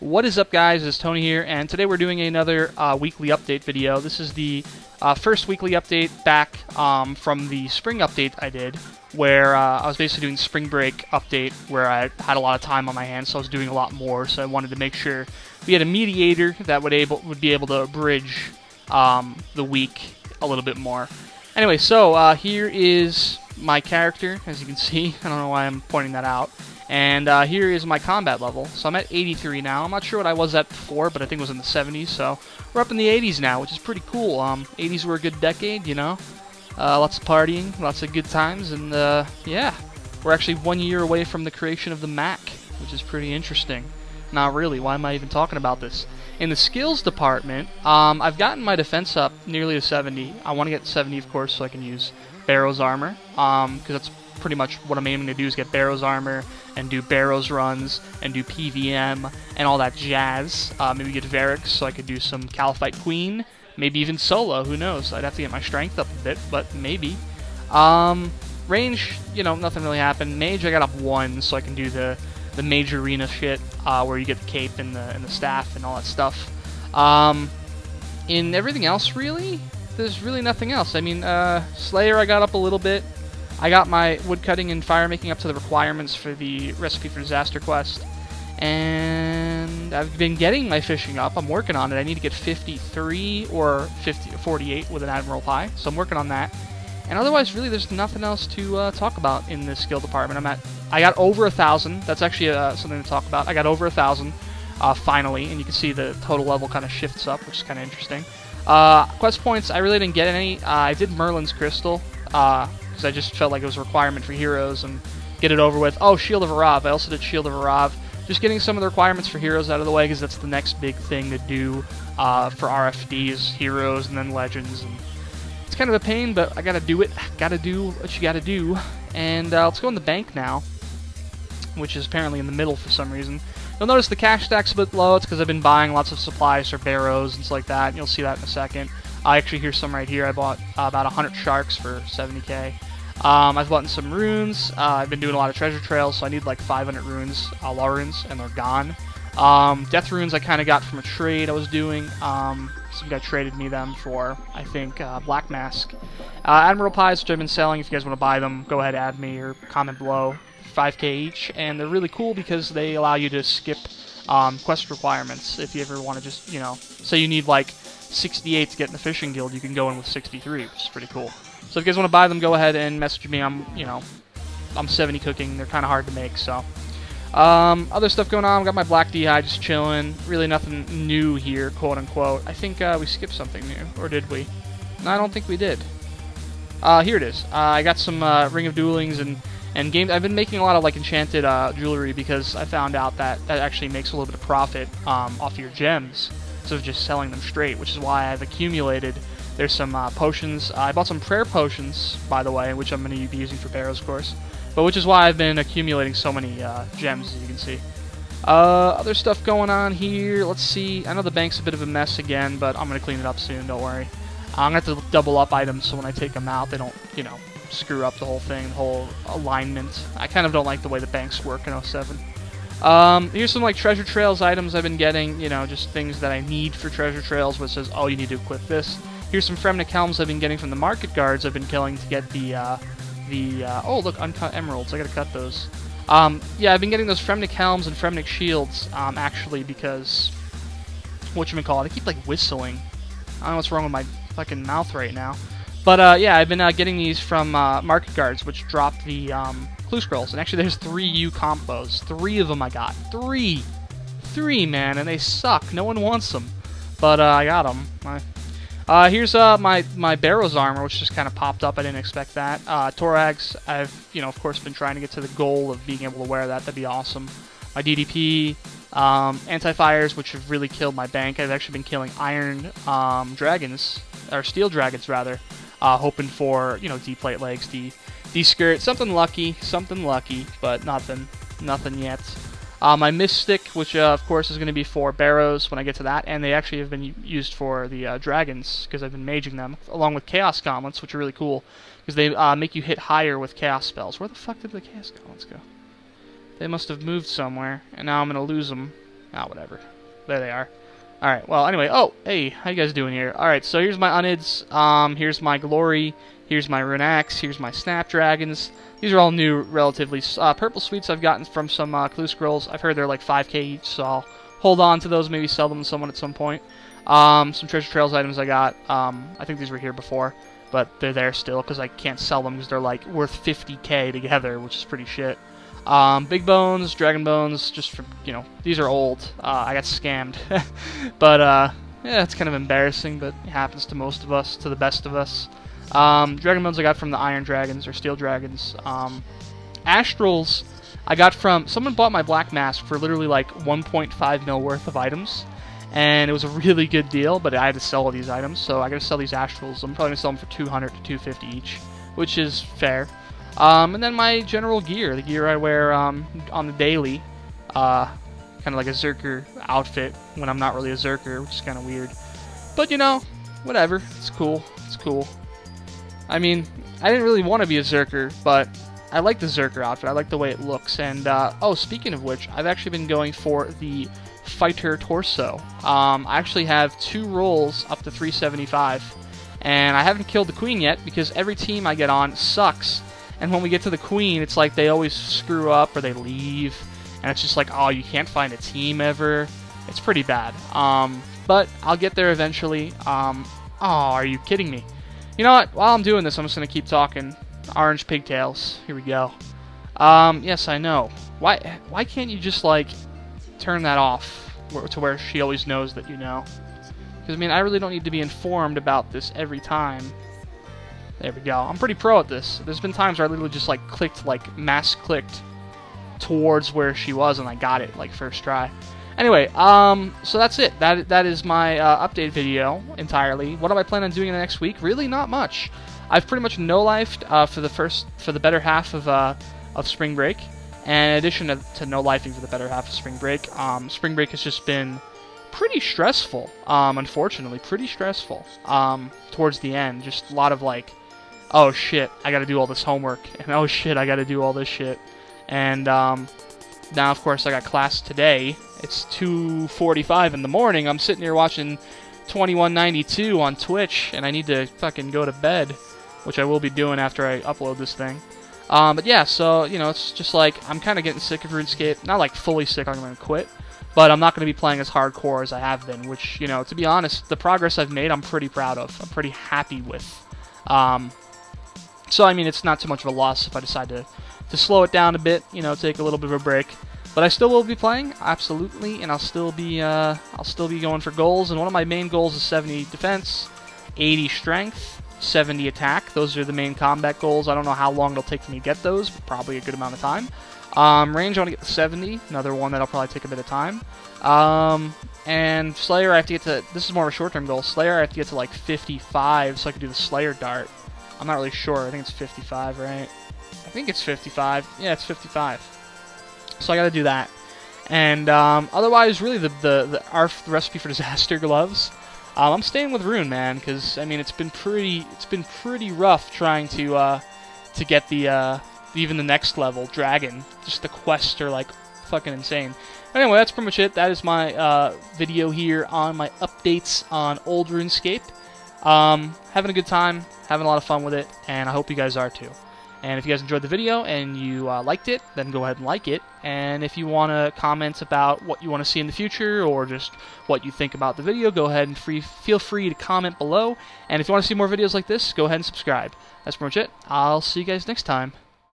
What is up, guys? It's Tony here, and today we're doing another weekly update video. This is the first weekly update back from the spring update I did, where I was basically doing spring break update, where I had a lot of time on my hands, so I was doing a lot more. So I wanted to make sure we had a mediator that would be able to bridge the week a little bit more. Anyway, so here is my character, as you can see. I don't know why I'm pointing that out. And here is my combat level. So I'm at 83 now. I'm not sure what I was at before, but I think it was in the 70s. So we're up in the 80s now, which is pretty cool. 80s were a good decade, you know. Lots of partying, lots of good times, and yeah. We're actually 1 year away from the creation of the Mac, which is pretty interesting. Not really. Why am I even talking about this? In the skills department, I've gotten my defense up nearly to 70. I want to get 70, of course, so I can use Barrow's armor, because that's pretty much what I'm aiming to do, is get Barrow's armor and do Barrow's runs and do PvM and all that jazz. Maybe get Varric so I could do some Caliphite Queen, maybe even solo, who knows. I'd have to get my strength up a bit, but maybe. Range, you know, nothing really happened. Mage, I got up 1, so I can do the mage arena shit, where you get the cape and the staff and all that stuff. In everything else, really, there's really nothing else. I mean, Slayer, I got up a little bit. I got my woodcutting and fire making up to the requirements for the Recipe for Disaster quest. And I've been getting my fishing up. I'm working on it. I need to get 53 or 48 with an Admiral Pie, so I'm working on that. And otherwise, really, there's nothing else to talk about in this skill department. I got over 1,000. That's actually something to talk about. I got over 1,000 finally, and you can see the total level kind of shifts up, which is kind of interesting. Quest points, I really didn't get any. I did Merlin's Crystal, because I just felt like it was a requirement for heroes, and get it over with. Oh, Shield of Arav. I also did Shield of Arav. Just getting some of the requirements for heroes out of the way, because that's the next big thing to do for RFDs, heroes, and then legends. And it's kind of a pain, but I gotta do it. Gotta do what you gotta do. And let's go in the bank now, which is apparently in the middle for some reason. You'll notice the cash stack's a bit low. It's because I've been buying lots of supplies for Barrows and stuff like that. And you'll see that in a second. I actually hear some right here. I bought about 100 sharks for 70k. I've bought some runes. I've been doing a lot of treasure trails, so I need like 500 runes, law runes, and they're gone. Death runes I kind of got from a trade I was doing. Some guy traded me them for, I think, Black Mask. Admiral Pies, which I've been selling. If you guys want to buy them, go ahead, add me, or comment below. 5k each, and they're really cool because they allow you to skip quest requirements. If you ever want to just, you know, say you need like 68 to get in the fishing guild, you can go in with 63, which is pretty cool. So if you guys want to buy them, go ahead and message me. I'm 70 cooking. They're kind of hard to make, so. Other stuff going on. I've got my Black D'Hide just chilling. Really nothing new here, quote unquote. I think we skipped something new, or did we? No, I don't think we did. Here it is. I got some Ring of Duelings and games. I've been making a lot of like enchanted jewelry, because I found out that actually makes a little bit of profit off your gems, instead of just selling them straight, which is why I've accumulated. There's some potions. I bought some prayer potions, by the way, which I'm going to be using for Barrows, of course. But which is why I've been accumulating so many gems, as you can see. Other stuff going on here. Let's see. I know the bank's a bit of a mess again, but I'm going to clean it up soon, don't worry. I'm going to have to double up items, so when I take them out, they don't, you know, screw up the whole thing, the whole alignment. I kind of don't like the way the banks work in 07. Here's some like treasure trails items I've been getting, you know, just things that I need for treasure trails, which says, oh, you need to equip this. Here's some Fremnik helms I've been getting from the market guards I've been killing to get oh, look, uncut emeralds. I gotta cut those. Yeah, I've been getting those Fremnik helms and Fremnik shields, actually, because, whatchamacallit, I keep like whistling. I don't know what's wrong with my fucking mouth right now. But, yeah, I've been getting these from market guards, which dropped the clue scrolls. And actually, there's 3 U combos. 3 of them I got. 3! 3, man, and they suck. No one wants them. But, I got them. Here's my Barrow's armor, which just kind of popped up. I didn't expect that. Thorax, I've, you know, of course, been trying to get to the goal of being able to wear that. That'd be awesome. My DDP, anti-fires, which have really killed my bank. I've actually been killing iron dragons, or steel dragons, rather. Hoping for, you know, D-plate legs, D-skirt, something lucky, but nothing yet. My Mystic, which of course is going to be for Barrows when I get to that, and they actually have been used for the dragons, because I've been maging them, along with Chaos Gauntlets, which are really cool, because they make you hit higher with Chaos spells. Where the fuck did the Chaos Gauntlets go? They must have moved somewhere, and now I'm going to lose them. Ah, whatever. There they are. Alright, well, anyway. Oh, hey, how you guys doing here? Alright, so here's my Unids. Here's my Glory. Here's my Rune Axe. Here's my Snapdragons. These are all new, relatively. Purple Sweets I've gotten from some Clue Scrolls. I've heard they're like 5k each, so I'll hold on to those, maybe sell them to someone at some point. Some Treasure Trails items I got. I think these were here before, but they're there still because I can't sell them because they're like worth 50k together, which is pretty shit. Big Bones, Dragon Bones, just for, these are old. I got scammed. But, yeah, it's kind of embarrassing, but it happens to most of us, to the best of us. Dragon Bones I got from the Iron Dragons, or Steel Dragons. Astrals I got from, someone bought my Black Mask for literally like 1.5 mil worth of items. And it was a really good deal, but I had to sell all these items, so I gotta sell these Astrals. I'm probably gonna sell them for 200 to 250 each, which is fair. And then my general gear, the gear I wear on the daily, kind of like a Zerker outfit when I'm not really a Zerker, which is kind of weird. But whatever, it's cool, it's cool. I mean, I didn't really want to be a Zerker, but I like the Zerker outfit, I like the way it looks. And, oh, speaking of which, I've actually been going for the Fighter Torso. I actually have 2 rolls up to 375, and I haven't killed the Queen yet because every team I get on sucks. And when we get to the Queen, it's like they always screw up or they leave. And it's just like, oh, you can't find a team ever. It's pretty bad. But I'll get there eventually. Oh, are you kidding me? You know what? While I'm doing this, I'm just going to keep talking. Orange pigtails. Here we go. Yes, I know. Why can't you just, like, turn that off to where she always knows that you know? Because, I mean, I really don't need to be informed about this every time. There we go. I'm pretty pro at this. There's been times where I literally just mass clicked towards where she was and I got it like first try. Anyway, so that's it. That is my update video entirely. What am I planning on doing in the next week? Really not much. I've pretty much no-lifed for the better half of spring break. And in addition to no-lifing for the better half of spring break has just been pretty stressful, unfortunately, pretty stressful, towards the end. Just a lot of like, oh shit, I gotta do all this homework, and oh shit, I gotta do all this shit. And now, of course, I got class today. It's 2:45 in the morning. I'm sitting here watching 2192 on Twitch, and I need to fucking go to bed, which I will be doing after I upload this thing. But yeah, so, it's just like, I'm kind of getting sick of RuneScape. Not like fully sick, I'm going to quit. But I'm not going to be playing as hardcore as I have been, which, to be honest, the progress I've made, I'm pretty proud of. I'm pretty happy with. So, I mean, it's not too much of a loss if I decide to slow it down a bit, take a little bit of a break. But I still will be playing, absolutely, and I'll still be going for goals. And one of my main goals is 70 defense, 80 strength, 70 attack. Those are the main combat goals. I don't know how long it'll take for me to get those, but probably a good amount of time. Range, I want to get to 70, another one that'll probably take a bit of time. And Slayer, I have to get to, this is more of a short-term goal, Slayer I have to get to like 55 so I can do the Slayer Dart. I'm not really sure, I think it's 55, right? I think it's 55, yeah, it's 55. So I gotta do that. And otherwise, really, the recipe for disaster gloves, I'm staying with Rune, man, because, I mean, it's been pretty rough trying to get the, even the next level, Dragon. Just the quests are, like, fucking insane. Anyway, that's pretty much it. That is my video here on my updates on old RuneScape. Having a good time, having a lot of fun with it, and I hope you guys are too. And if you guys enjoyed the video and you liked it, then go ahead and like it. And if you want to comment about what you want to see in the future or just what you think about the video, go ahead and feel free to comment below. And if you want to see more videos like this, go ahead and subscribe. That's pretty much it. I'll see you guys next time.